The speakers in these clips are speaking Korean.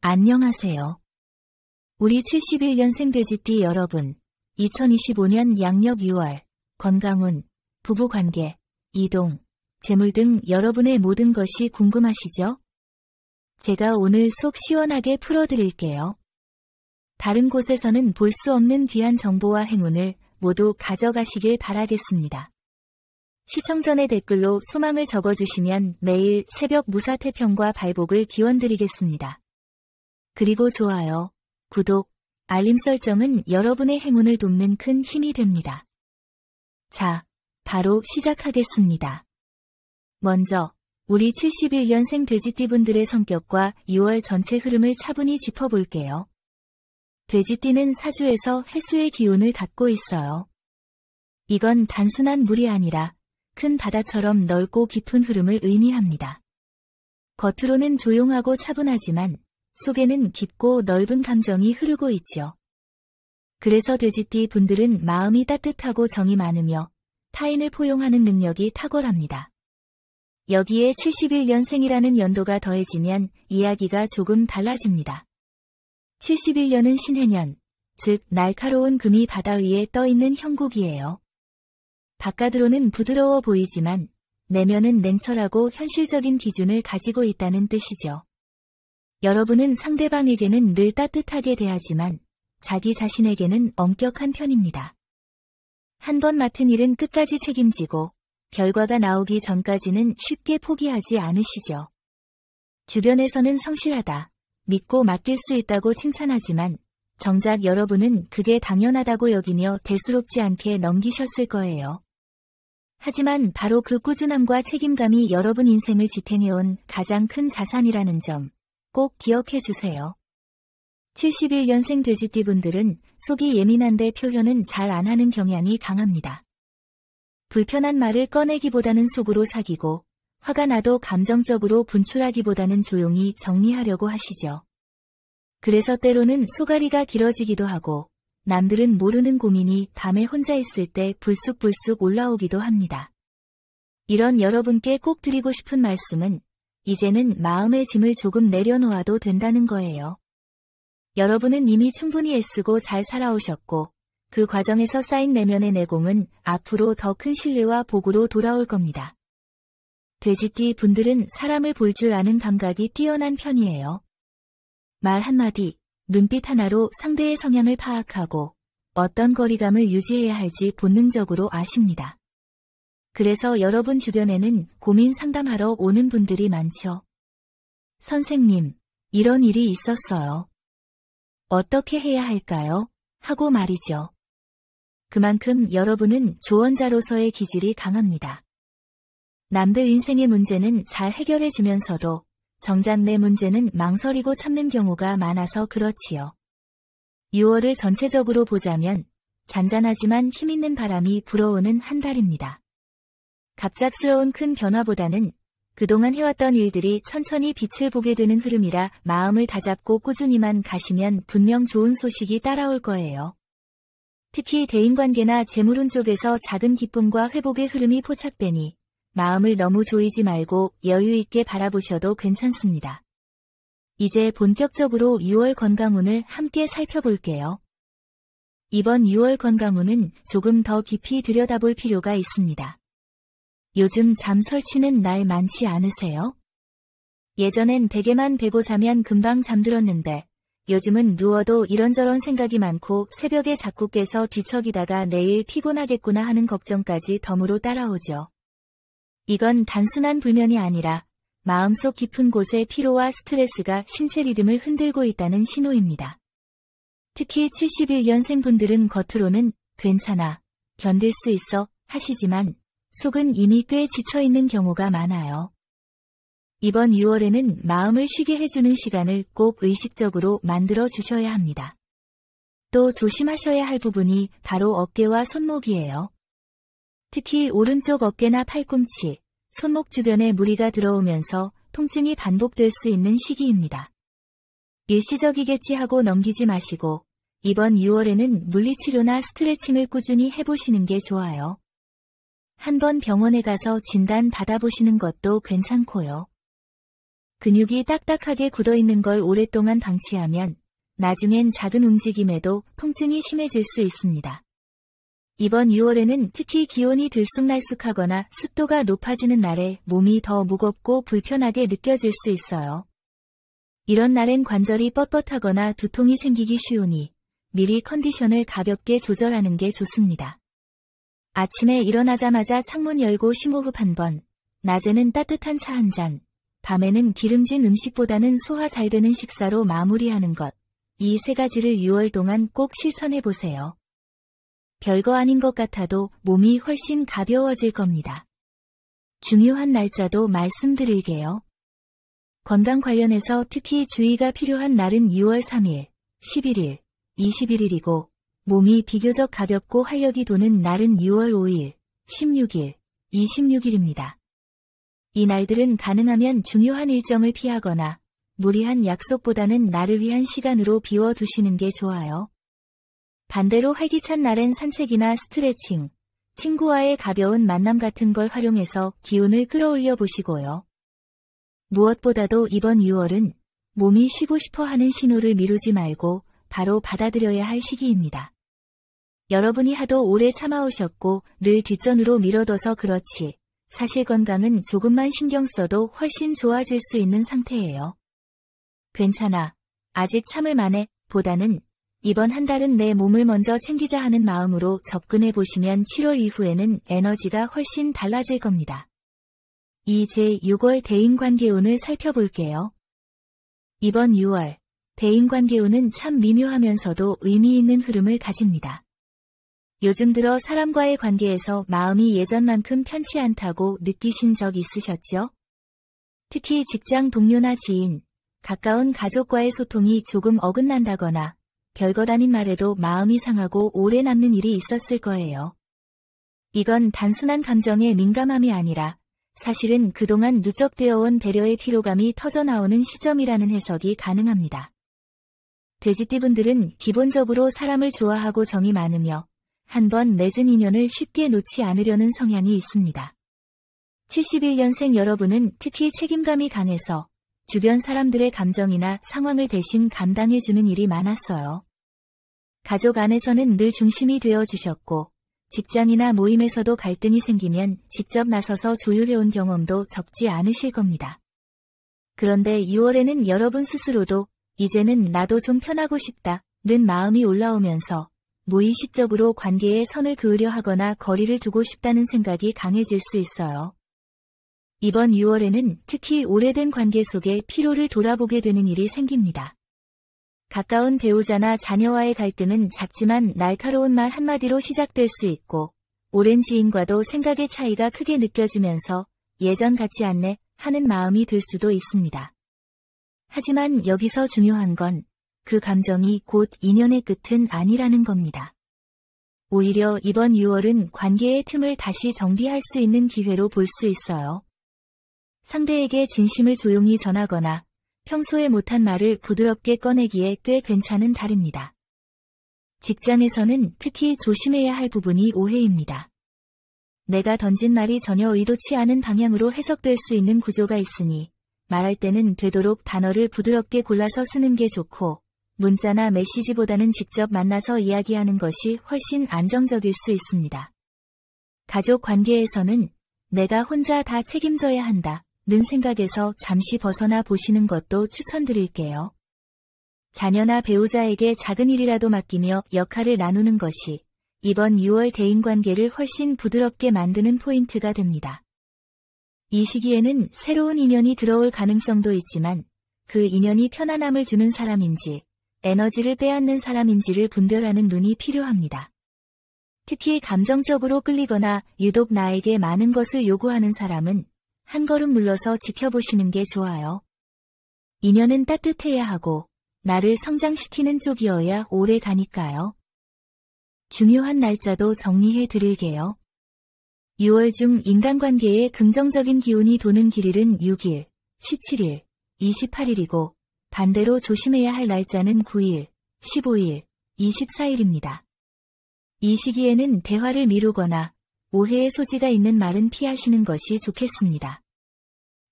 안녕하세요. 우리 71년생 돼지띠 여러분, 2025년 양력 6월, 건강운, 부부관계, 이동, 재물 등 여러분의 모든 것이 궁금하시죠? 제가 오늘 속 시원하게 풀어드릴게요. 다른 곳에서는 볼 수 없는 귀한 정보와 행운을 모두 가져가시길 바라겠습니다. 시청 전에 댓글로 소망을 적어주시면 매일 새벽 무사태평과 발복을 기원드리겠습니다. 그리고 좋아요, 구독, 알림 설정은 여러분의 행운을 돕는 큰 힘이 됩니다. 자, 바로 시작하겠습니다. 먼저 우리 71년생 돼지띠분들의 성격과 2월 전체 흐름을 차분히 짚어볼게요. 돼지띠는 사주에서 해수의 기운을 갖고 있어요. 이건 단순한 물이 아니라 큰 바다처럼 넓고 깊은 흐름을 의미합니다. 겉으로는 조용하고 차분하지만 속에는 깊고 넓은 감정이 흐르고 있죠. 그래서 돼지띠 분들은 마음이 따뜻하고 정이 많으며 타인을 포용하는 능력이 탁월합니다. 여기에 71년생이라는 연도가 더해지면 이야기가 조금 달라집니다. 71년은 신해년, 즉 날카로운 금이 바다 위에 떠있는 형국이에요. 바깥으로는 부드러워 보이지만 내면은 냉철하고 현실적인 기준을 가지고 있다는 뜻이죠. 여러분은 상대방에게는 늘 따뜻하게 대하지만 자기 자신에게는 엄격한 편입니다. 한 번 맡은 일은 끝까지 책임지고 결과가 나오기 전까지는 쉽게 포기하지 않으시죠. 주변에서는 성실하다, 믿고 맡길 수 있다고 칭찬하지만 정작 여러분은 그게 당연하다고 여기며 대수롭지 않게 넘기셨을 거예요. 하지만 바로 그 꾸준함과 책임감이 여러분 인생을 지탱해온 가장 큰 자산이라는 점 꼭 기억해 주세요. 71년생 돼지띠분들은 속이 예민한데 표현은 잘 안 하는 경향이 강합니다. 불편한 말을 꺼내기보다는 속으로 사귀고 화가 나도 감정적으로 분출하기보다는 조용히 정리하려고 하시죠. 그래서 때로는 소가리가 길어지기도 하고 남들은 모르는 고민이 밤에 혼자 있을 때 불쑥불쑥 올라오기도 합니다. 이런 여러분께 꼭 드리고 싶은 말씀은 이제는 마음의 짐을 조금 내려놓아도 된다는 거예요. 여러분은 이미 충분히 애쓰고 잘 살아오셨고 그 과정에서 쌓인 내면의 내공은 앞으로 더 큰 신뢰와 복으로 돌아올 겁니다. 돼지띠 분들은 사람을 볼 줄 아는 감각이 뛰어난 편이에요. 말 한마디, 눈빛 하나로 상대의 성향을 파악하고 어떤 거리감을 유지해야 할지 본능적으로 아십니다. 그래서 여러분 주변에는 고민 상담하러 오는 분들이 많죠. 선생님, 이런 일이 있었어요. 어떻게 해야 할까요? 하고 말이죠. 그만큼 여러분은 조언자로서의 기질이 강합니다. 남들 인생의 문제는 잘 해결해주면서도 정작 내 문제는 망설이고 참는 경우가 많아서 그렇지요. 6월을 전체적으로 보자면 잔잔하지만 힘있는 바람이 불어오는 한 달입니다. 갑작스러운 큰 변화보다는 그동안 해왔던 일들이 천천히 빛을 보게 되는 흐름이라 마음을 다잡고 꾸준히만 가시면 분명 좋은 소식이 따라올 거예요. 특히 대인관계나 재물운 쪽에서 작은 기쁨과 회복의 흐름이 포착되니 마음을 너무 조이지 말고 여유 있게 바라보셔도 괜찮습니다. 이제 본격적으로 6월 건강운을 함께 살펴볼게요. 이번 6월 건강운은 조금 더 깊이 들여다볼 필요가 있습니다. 요즘 잠 설치는 날 많지 않으세요? 예전엔 베개만 베고 자면 금방 잠들었는데 요즘은 누워도 이런저런 생각이 많고 새벽에 자꾸 깨서 뒤척이다가 내일 피곤하겠구나 하는 걱정까지 덤으로 따라오죠. 이건 단순한 불면이 아니라 마음속 깊은 곳의 피로와 스트레스가 신체 리듬을 흔들고 있다는 신호입니다. 특히 71년생 분들은 겉으로는 괜찮아, 견딜 수 있어 하시지만 속은 이미 꽤 지쳐있는 경우가 많아요. 이번 6월에는 마음을 쉬게 해주는 시간을 꼭 의식적으로 만들어 주셔야 합니다. 또 조심하셔야 할 부분이 바로 어깨와 손목이에요. 특히 오른쪽 어깨나 팔꿈치, 손목 주변에 무리가 들어오면서 통증이 반복될 수 있는 시기입니다. 일시적이겠지 하고 넘기지 마시고 이번 6월에는 물리치료나 스트레칭을 꾸준히 해보시는 게 좋아요. 한번 병원에 가서 진단 받아보시는 것도 괜찮고요. 근육이 딱딱하게 굳어있는 걸 오랫동안 방치하면 나중엔 작은 움직임에도 통증이 심해질 수 있습니다. 이번 6월에는 특히 기온이 들쑥날쑥하거나 습도가 높아지는 날에 몸이 더 무겁고 불편하게 느껴질 수 있어요. 이런 날엔 관절이 뻣뻣하거나 두통이 생기기 쉬우니 미리 컨디션을 가볍게 조절하는 게 좋습니다. 아침에 일어나자마자 창문 열고 심호흡 1번, 낮에는 따뜻한 차 1잔, 밤에는 기름진 음식보다는 소화 잘 되는 식사로 마무리하는 것, 이 3가지를 6월 동안 꼭 실천해보세요. 별거 아닌 것 같아도 몸이 훨씬 가벼워질 겁니다. 중요한 날짜도 말씀드릴게요. 건강 관련해서 특히 주의가 필요한 날은 6월 3일, 11일, 21일이고 몸이 비교적 가볍고 활력이 도는 날은 6월 5일, 16일, 26일입니다. 이 날들은 가능하면 중요한 일정을 피하거나 무리한 약속보다는 나를 위한 시간으로 비워두시는 게 좋아요. 반대로 활기찬 날엔 산책이나 스트레칭, 친구와의 가벼운 만남 같은 걸 활용해서 기운을 끌어올려 보시고요. 무엇보다도 이번 6월은 몸이 쉬고 싶어 하는 신호를 미루지 말고 바로 받아들여야 할 시기입니다. 여러분이 하도 오래 참아오셨고 늘 뒷전으로 미뤄둬서 그렇지 사실 건강은 조금만 신경 써도 훨씬 좋아질 수 있는 상태예요. 괜찮아. 아직 참을 만해 보다는 이번 한 달은 내 몸을 먼저 챙기자 하는 마음으로 접근해 보시면 7월 이후에는 에너지가 훨씬 달라질 겁니다. 이 제6월 대인관계운을 살펴볼게요. 이번 6월 대인관계운은 참 미묘하면서도 의미 있는 흐름을 가집니다. 요즘 들어 사람과의 관계에서 마음이 예전만큼 편치 않다고 느끼신 적 있으셨죠? 특히 직장 동료나 지인, 가까운 가족과의 소통이 조금 어긋난다거나 별것 아닌 말에도 마음이 상하고 오래 남는 일이 있었을 거예요. 이건 단순한 감정의 민감함이 아니라 사실은 그동안 누적되어 온 배려의 피로감이 터져나오는 시점이라는 해석이 가능합니다. 돼지띠분들은 기본적으로 사람을 좋아하고 정이 많으며 한 번 맺은 인연을 쉽게 놓지 않으려는 성향이 있습니다. 71년생 여러분은 특히 책임감이 강해서 주변 사람들의 감정이나 상황을 대신 감당해주는 일이 많았어요. 가족 안에서는 늘 중심이 되어주셨고 직장이나 모임에서도 갈등이 생기면 직접 나서서 조율해온 경험도 적지 않으실 겁니다. 그런데 6월에는 여러분 스스로도 이제는 나도 좀 편하고 싶다는 마음이 올라오면서 무의식적으로 관계에 선을 그으려 하거나 거리를 두고 싶다는 생각이 강해질 수 있어요. 이번 6월에는 특히 오래된 관계 속에 피로를 돌아보게 되는 일이 생깁니다. 가까운 배우자나 자녀와의 갈등은 작지만 날카로운 말 한마디로 시작될 수 있고 오랜 지인과도 생각의 차이가 크게 느껴지면서 예전 같지 않네 하는 마음이 들 수도 있습니다. 하지만 여기서 중요한 건 그 감정이 곧 인연의 끝은 아니라는 겁니다. 오히려 이번 6월은 관계의 틈을 다시 정비할 수 있는 기회로 볼 수 있어요. 상대에게 진심을 조용히 전하거나 평소에 못한 말을 부드럽게 꺼내기에 꽤 괜찮은 달입니다. 직장에서는 특히 조심해야 할 부분이 오해입니다. 내가 던진 말이 전혀 의도치 않은 방향으로 해석될 수 있는 구조가 있으니 말할 때는 되도록 단어를 부드럽게 골라서 쓰는 게 좋고 문자나 메시지보다는 직접 만나서 이야기하는 것이 훨씬 안정적일 수 있습니다. 가족 관계에서는 내가 혼자 다 책임져야 한다는 생각에서 잠시 벗어나 보시는 것도 추천드릴게요. 자녀나 배우자에게 작은 일이라도 맡기며 역할을 나누는 것이 이번 6월 대인관계를 훨씬 부드럽게 만드는 포인트가 됩니다. 이 시기에는 새로운 인연이 들어올 가능성도 있지만 그 인연이 편안함을 주는 사람인지 에너지를 빼앗는 사람인지를 분별하는 눈이 필요합니다. 특히 감정적으로 끌리거나 유독 나에게 많은 것을 요구하는 사람은 한 걸음 물러서 지켜보시는 게 좋아요. 인연은 따뜻해야 하고 나를 성장시키는 쪽이어야 오래 가니까요. 중요한 날짜도 정리해 드릴게요. 6월 중 인간관계에 긍정적인 기운이 도는 길일은 6일, 17일, 28일이고 반대로 조심해야 할 날짜는 9일, 15일, 24일입니다. 이 시기에는 대화를 미루거나 오해의 소지가 있는 말은 피하시는 것이 좋겠습니다.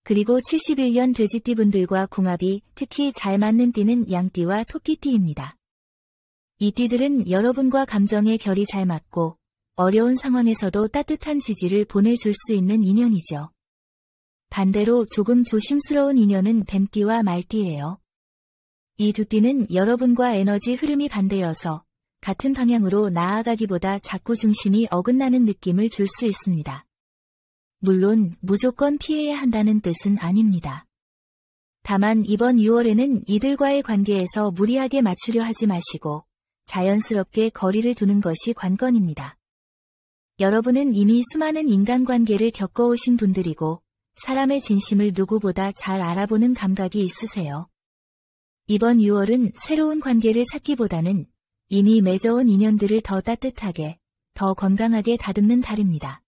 그리고 71년 돼지띠분들과 궁합이 특히 잘 맞는 띠는 양띠와 토끼띠입니다. 이 띠들은 여러분과 감정의 결이 잘 맞고 어려운 상황에서도 따뜻한 지지를 보내줄 수 있는 인연이죠. 반대로 조금 조심스러운 인연은 뱀띠와 말띠예요. 이 두 띠는 여러분과 에너지 흐름이 반대여서 같은 방향으로 나아가기보다 자꾸 중심이 어긋나는 느낌을 줄 수 있습니다. 물론 무조건 피해야 한다는 뜻은 아닙니다. 다만 이번 6월에는 이들과의 관계에서 무리하게 맞추려 하지 마시고 자연스럽게 거리를 두는 것이 관건입니다. 여러분은 이미 수많은 인간관계를 겪어오신 분들이고 사람의 진심을 누구보다 잘 알아보는 감각이 있으세요. 이번 6월은 새로운 관계를 찾기보다는 이미 맺어온 인연들을 더 따뜻하게, 더 건강하게 다듬는 달입니다.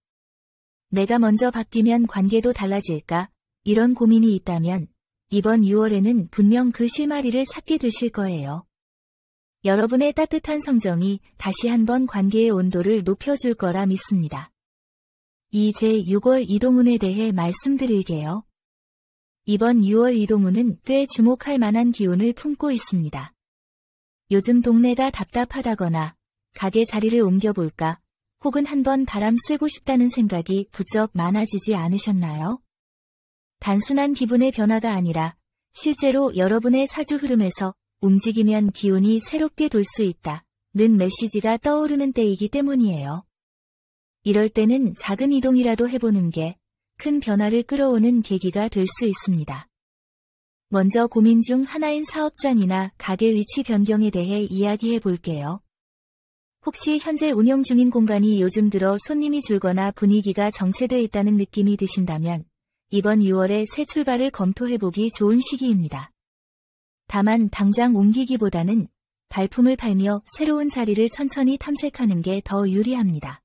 내가 먼저 바뀌면 관계도 달라질까? 이런 고민이 있다면 이번 6월에는 분명 그 실마리를 찾게 되실 거예요. 여러분의 따뜻한 성정이 다시 한번 관계의 온도를 높여줄 거라 믿습니다. 이제 6월 이동운에 대해 말씀드릴게요. 이번 6월 이동운은 꽤 주목할 만한 기운을 품고 있습니다. 요즘 동네가 답답하다거나 가게 자리를 옮겨볼까 혹은 한번 바람 쐬고 싶다는 생각이 부쩍 많아지지 않으셨나요? 단순한 기분의 변화가 아니라 실제로 여러분의 사주 흐름에서 움직이면 기운이 새롭게 돌 수 있다는 메시지가 떠오르는 때이기 때문이에요. 이럴 때는 작은 이동이라도 해보는 게 큰 변화를 끌어오는 계기가 될 수 있습니다. 먼저 고민 중 하나인 사업장이나 가게 위치 변경에 대해 이야기해 볼게요. 혹시 현재 운영 중인 공간이 요즘 들어 손님이 줄거나 분위기가 정체되어 있다는 느낌이 드신다면 이번 6월에 새 출발을 검토해보기 좋은 시기입니다. 다만 당장 옮기기보다는 발품을 팔며 새로운 자리를 천천히 탐색하는 게 더 유리합니다.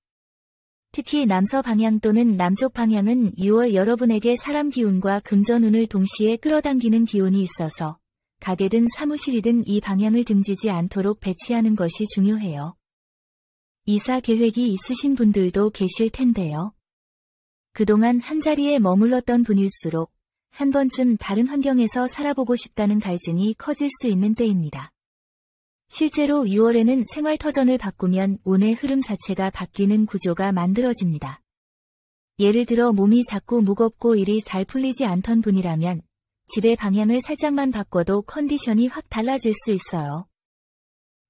특히 남서 방향 또는 남쪽 방향은 6월 여러분에게 사람 기운과 금전운을 동시에 끌어당기는 기운이 있어서 가게든 사무실이든 이 방향을 등지지 않도록 배치하는 것이 중요해요. 이사 계획이 있으신 분들도 계실 텐데요. 그동안 한자리에 머물렀던 분일수록 한 번쯤 다른 환경에서 살아보고 싶다는 갈증이 커질 수 있는 때입니다. 실제로 6월에는 생활터전을 바꾸면 운의 흐름 자체가 바뀌는 구조가 만들어집니다. 예를 들어 몸이 자꾸 무겁고 일이 잘 풀리지 않던 분이라면 집의 방향을 살짝만 바꿔도 컨디션이 확 달라질 수 있어요.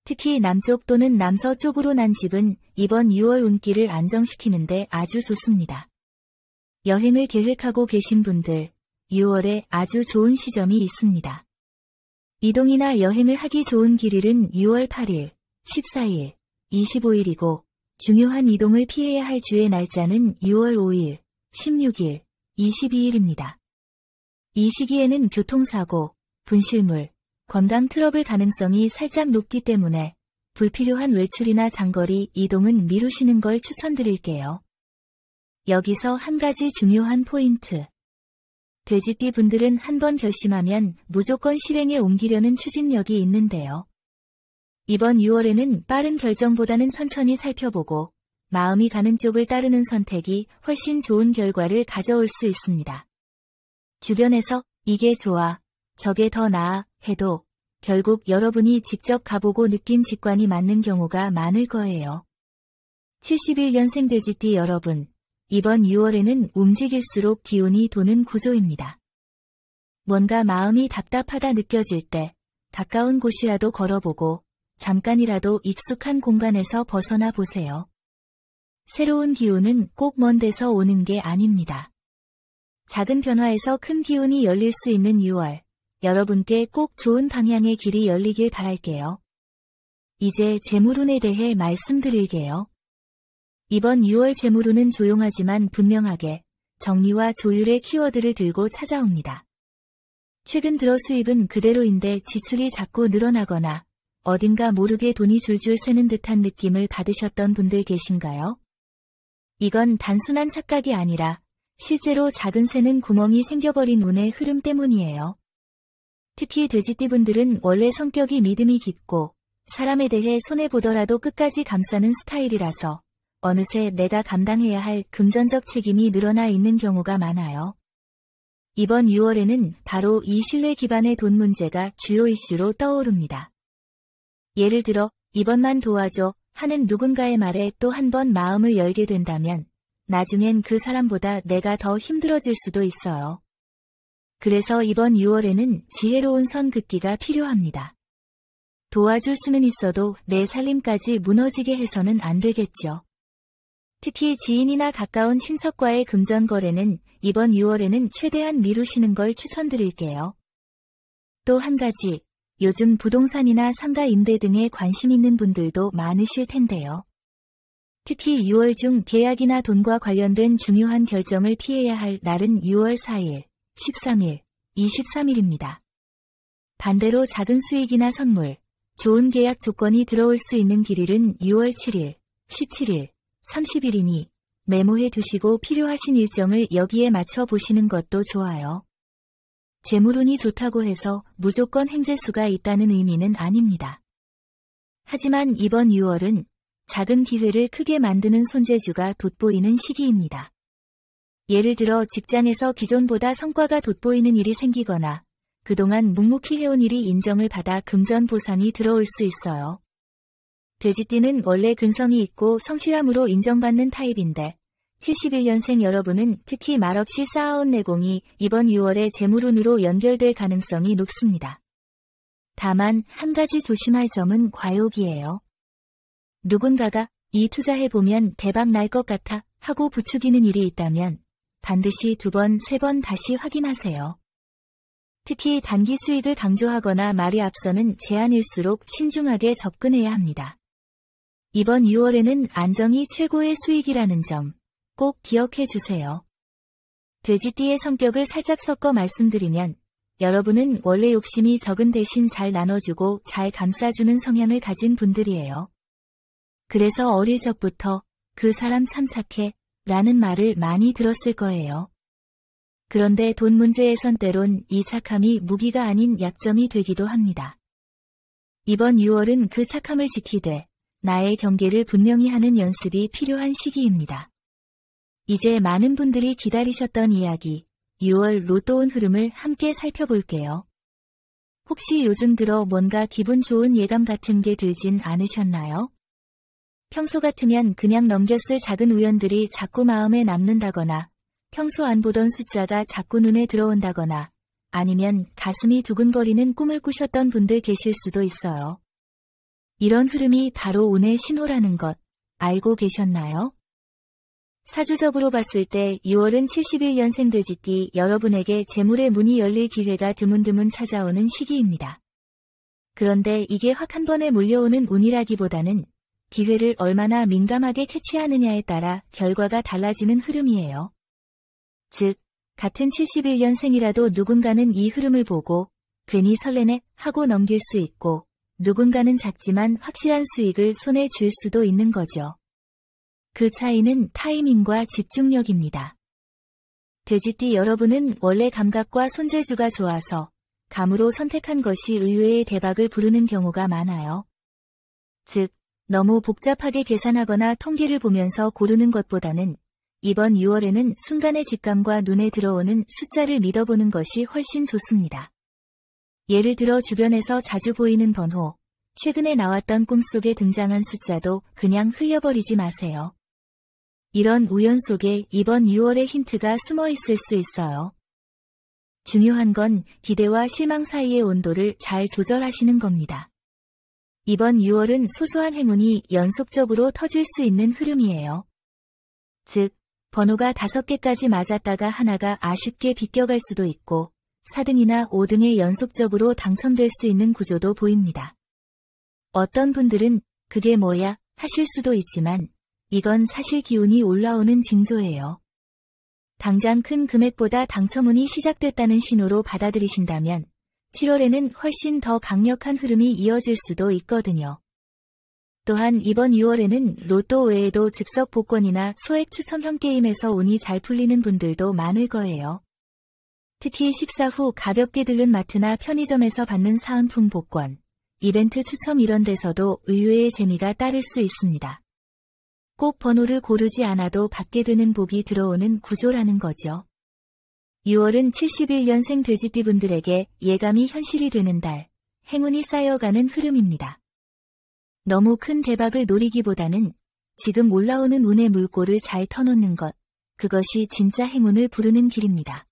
특히 남쪽 또는 남서쪽으로 난 집은 이번 6월 운기를 안정시키는데 아주 좋습니다. 여행을 계획하고 계신 분들, 6월에 아주 좋은 시점이 있습니다. 이동이나 여행을 하기 좋은 길일은 6월 8일, 14일, 25일이고 중요한 이동을 피해야 할 주의 날짜는 6월 5일, 16일, 22일입니다. 이 시기에는 교통사고, 분실물, 건강 트러블 가능성이 살짝 높기 때문에 불필요한 외출이나 장거리 이동은 미루시는 걸 추천드릴게요. 여기서 한 가지 중요한 포인트. 돼지띠 분들은 한번 결심하면 무조건 실행에 옮기려는 추진력이 있는데요. 이번 6월에는 빠른 결정보다는 천천히 살펴보고 마음이 가는 쪽을 따르는 선택이 훨씬 좋은 결과를 가져올 수 있습니다. 주변에서 이게 좋아, 저게 더 나아 해도 결국 여러분이 직접 가보고 느낀 직관이 맞는 경우가 많을 거예요. 71년생 돼지띠 여러분, 이번 6월에는 움직일수록 기운이 도는 구조입니다. 뭔가 마음이 답답하다 느껴질 때 가까운 곳이라도 걸어보고 잠깐이라도 익숙한 공간에서 벗어나 보세요. 새로운 기운은 꼭 먼 데서 오는 게 아닙니다. 작은 변화에서 큰 기운이 열릴 수 있는 6월, 여러분께 꼭 좋은 방향의 길이 열리길 바랄게요. 이제 재물운에 대해 말씀드릴게요. 이번 6월 재물운은 조용하지만 분명하게 정리와 조율의 키워드를 들고 찾아옵니다. 최근 들어 수입은 그대로인데 지출이 자꾸 늘어나거나 어딘가 모르게 돈이 줄줄 새는 듯한 느낌을 받으셨던 분들 계신가요? 이건 단순한 착각이 아니라 실제로 작은 새는 구멍이 생겨버린 운의 흐름 때문이에요. 특히 돼지띠 분들은 원래 성격이 믿음이 깊고 사람에 대해 손해보더라도 끝까지 감싸는 스타일이라서 어느새 내가 감당해야 할 금전적 책임이 늘어나 있는 경우가 많아요. 이번 6월에는 바로 이 신뢰 기반의 돈 문제가 주요 이슈로 떠오릅니다. 예를 들어 이번만 도와줘 하는 누군가의 말에 또 한 번 마음을 열게 된다면 나중엔 그 사람보다 내가 더 힘들어질 수도 있어요. 그래서 이번 6월에는 지혜로운 선 긋기가 필요합니다. 도와줄 수는 있어도 내 살림까지 무너지게 해서는 안 되겠죠. 특히 지인이나 가까운 친척과의 금전 거래는 이번 6월에는 최대한 미루시는 걸 추천드릴게요. 또 한 가지, 요즘 부동산이나 상가 임대 등에 관심 있는 분들도 많으실 텐데요. 특히 6월 중 계약이나 돈과 관련된 중요한 결정을 피해야 할 날은 6월 4일, 13일, 23일입니다. 반대로 작은 수익이나 선물, 좋은 계약 조건이 들어올 수 있는 길일은 6월 7일, 17일, 30일이니 메모해 두시고 필요하신 일정을 여기에 맞춰 보시는 것도 좋아요. 재물운이 좋다고 해서 무조건 행재수가 있다는 의미는 아닙니다. 하지만 이번 6월은 작은 기회를 크게 만드는 손재주가 돋보이는 시기입니다. 예를 들어 직장에서 기존보다 성과가 돋보이는 일이 생기거나 그동안 묵묵히 해온 일이 인정을 받아 금전 보상이 들어올 수 있어요. 돼지띠는 원래 근성이 있고 성실함으로 인정받는 타입인데 71년생 여러분은 특히 말없이 쌓아온 내공이 이번 6월에 재물운으로 연결될 가능성이 높습니다. 다만 한 가지 조심할 점은 과욕이에요. 누군가가 이 투자해보면 대박 날 것 같아 하고 부추기는 일이 있다면 반드시 2번, 3번 다시 확인하세요. 특히 단기 수익을 강조하거나 말이 앞서는 제안일수록 신중하게 접근해야 합니다. 이번 6월에는 안정이 최고의 수익이라는 점 꼭 기억해 주세요. 돼지띠의 성격을 살짝 섞어 말씀드리면 여러분은 원래 욕심이 적은 대신 잘 나눠주고 잘 감싸주는 성향을 가진 분들이에요. 그래서 어릴 적부터 그 사람 참 착해 라는 말을 많이 들었을 거예요. 그런데 돈 문제에선 때론 이 착함이 무기가 아닌 약점이 되기도 합니다. 이번 6월은 그 착함을 지키되 나의 경계를 분명히 하는 연습이 필요한 시기입니다. 이제 많은 분들이 기다리셨던 이야기, 6월 로또운 흐름을 함께 살펴볼게요. 혹시 요즘 들어 뭔가 기분 좋은 예감 같은 게 들진 않으셨나요? 평소 같으면 그냥 넘겼을 작은 우연들이 자꾸 마음에 남는다거나 평소 안 보던 숫자가 자꾸 눈에 들어온다거나 아니면 가슴이 두근거리는 꿈을 꾸셨던 분들 계실 수도 있어요. 이런 흐름이 바로 운의 신호라는 것 알고 계셨나요? 사주적으로 봤을 때 6월은 71년생 돼지띠 여러분에게 재물의 문이 열릴 기회가 드문드문 찾아오는 시기입니다. 그런데 이게 확 한 번에 몰려오는 운이라기보다는 기회를 얼마나 민감하게 캐치하느냐에 따라 결과가 달라지는 흐름이에요. 즉, 같은 71년생이라도 누군가는 이 흐름을 보고 괜히 설레네 하고 넘길 수 있고 누군가는 작지만 확실한 수익을 손에 쥘 수도 있는 거죠. 그 차이는 타이밍과 집중력입니다. 돼지띠 여러분은 원래 감각과 손재주가 좋아서 감으로 선택한 것이 의외의 대박을 부르는 경우가 많아요. 즉, 너무 복잡하게 계산하거나 통계를 보면서 고르는 것보다는 이번 6월에는 순간의 직감과 눈에 들어오는 숫자를 믿어보는 것이 훨씬 좋습니다. 예를 들어 주변에서 자주 보이는 번호, 최근에 나왔던 꿈속에 등장한 숫자도 그냥 흘려버리지 마세요. 이런 우연 속에 이번 6월의 힌트가 숨어 있을 수 있어요. 중요한 건 기대와 실망 사이의 온도를 잘 조절하시는 겁니다. 이번 6월은 소소한 행운이 연속적으로 터질 수 있는 흐름이에요. 즉, 번호가 5개까지 맞았다가 하나가 아쉽게 비껴갈 수도 있고 4등이나 5등에 연속적으로 당첨될 수 있는 구조도 보입니다. 어떤 분들은 그게 뭐야 하실 수도 있지만 이건 사실 기운이 올라오는 징조예요. 당장 큰 금액보다 당첨운이 시작됐다는 신호로 받아들이신다면 7월에는 훨씬 더 강력한 흐름이 이어질 수도 있거든요. 또한 이번 6월에는 로또 외에도 즉석 복권이나 소액 추첨형 게임에서 운이 잘 풀리는 분들도 많을 거예요. 특히 식사 후 가볍게 들른 마트나 편의점에서 받는 사은품 복권, 이벤트 추첨 이런 데서도 의외의 재미가 따를 수 있습니다. 꼭 번호를 고르지 않아도 받게 되는 복이 들어오는 구조라는 거죠. 6월은 71년생 돼지띠분들에게 예감이 현실이 되는 달, 행운이 쌓여가는 흐름입니다. 너무 큰 대박을 노리기보다는 지금 올라오는 운의 물꼬를 잘 터놓는 것, 그것이 진짜 행운을 부르는 길입니다.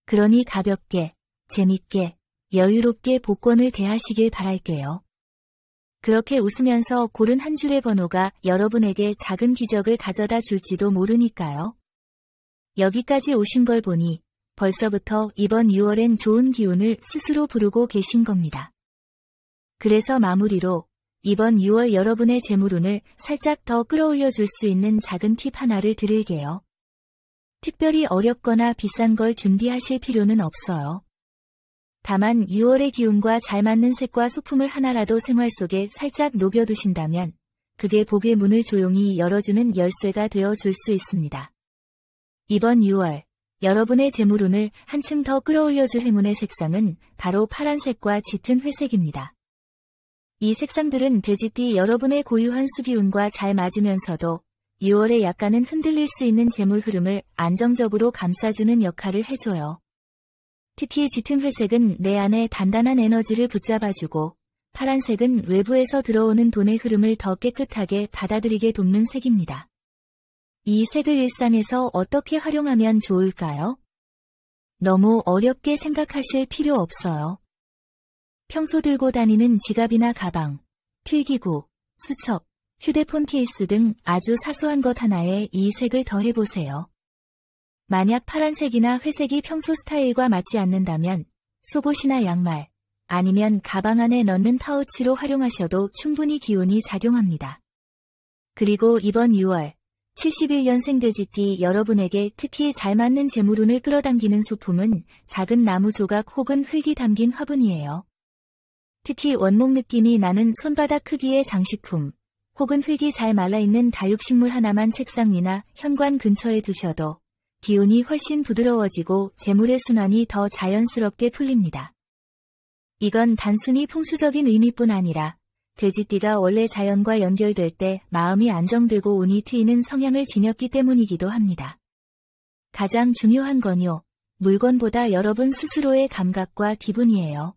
그러니 가볍게, 재밌게, 여유롭게 복권을 대하시길 바랄게요. 그렇게 웃으면서 고른 한 줄의 번호가 여러분에게 작은 기적을 가져다 줄지도 모르니까요. 여기까지 오신 걸 보니 벌써부터 이번 6월엔 좋은 기운을 스스로 부르고 계신 겁니다. 그래서 마무리로 이번 6월 여러분의 재물운을 살짝 더 끌어올려 줄 수 있는 작은 팁 하나를 드릴게요. 특별히 어렵거나 비싼 걸 준비하실 필요는 없어요. 다만 6월의 기운과 잘 맞는 색과 소품을 하나라도 생활 속에 살짝 녹여두신다면 그게 복의 문을 조용히 열어주는 열쇠가 되어 줄 수 있습니다. 이번 6월 여러분의 재물운을 한층 더 끌어올려줄 행운의 색상은 바로 파란색과 짙은 회색입니다. 이 색상들은 돼지띠 여러분의 고유한 수기운과 잘 맞으면서도 6월에 약간은 흔들릴 수 있는 재물 흐름을 안정적으로 감싸주는 역할을 해줘요. 특히 짙은 회색은 내 안에 단단한 에너지를 붙잡아주고 파란색은 외부에서 들어오는 돈의 흐름을 더 깨끗하게 받아들이게 돕는 색입니다. 이 색을 일상에서 어떻게 활용하면 좋을까요? 너무 어렵게 생각하실 필요 없어요. 평소 들고 다니는 지갑이나 가방, 필기구, 수첩, 휴대폰 케이스 등 아주 사소한 것 하나에 이 색을 더해보세요. 만약 파란색이나 회색이 평소 스타일과 맞지 않는다면 속옷이나 양말, 아니면 가방 안에 넣는 파우치로 활용하셔도 충분히 기운이 작용합니다. 그리고 이번 6월 71년생 돼지띠 여러분에게 특히 잘 맞는 재물운을 끌어당기는 소품은 작은 나무 조각 혹은 흙이 담긴 화분이에요. 특히 원목 느낌이 나는 손바닥 크기의 장식품, 혹은 흙이 잘 말라있는 다육식물 하나만 책상 위나 현관 근처에 두셔도 기운이 훨씬 부드러워지고 재물의 순환이 더 자연스럽게 풀립니다. 이건 단순히 풍수적인 의미뿐 아니라 돼지띠가 원래 자연과 연결될 때 마음이 안정되고 운이 트이는 성향을 지녔기 때문이기도 합니다. 가장 중요한 건요, 물건보다 여러분 스스로의 감각과 기분이에요.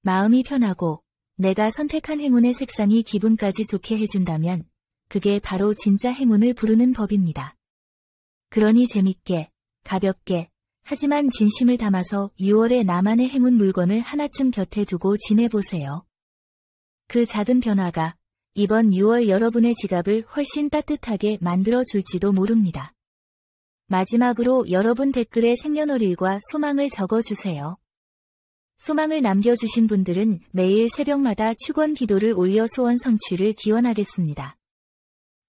마음이 편하고 내가 선택한 행운의 색상이 기분까지 좋게 해준다면 그게 바로 진짜 행운을 부르는 법입니다. 그러니 재밌게, 가볍게, 하지만 진심을 담아서 6월에 나만의 행운 물건을 하나쯤 곁에 두고 지내보세요. 그 작은 변화가 이번 6월 여러분의 지갑을 훨씬 따뜻하게 만들어줄지도 모릅니다. 마지막으로 여러분 댓글에 생년월일과 소망을 적어주세요. 소망을 남겨주신 분들은 매일 새벽마다 축원 기도를 올려 소원 성취를 기원하겠습니다.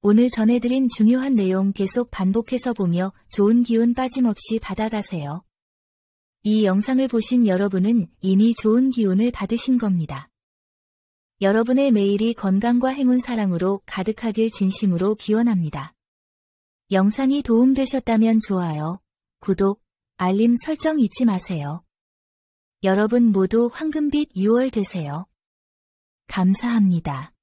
오늘 전해드린 중요한 내용 계속 반복해서 보며 좋은 기운 빠짐없이 받아가세요. 이 영상을 보신 여러분은 이미 좋은 기운을 받으신 겁니다. 여러분의 매일이 건강과 행운 사랑으로 가득하길 진심으로 기원합니다. 영상이 도움되셨다면 좋아요, 구독, 알림 설정 잊지 마세요. 여러분 모두 황금빛 6월 되세요. 감사합니다.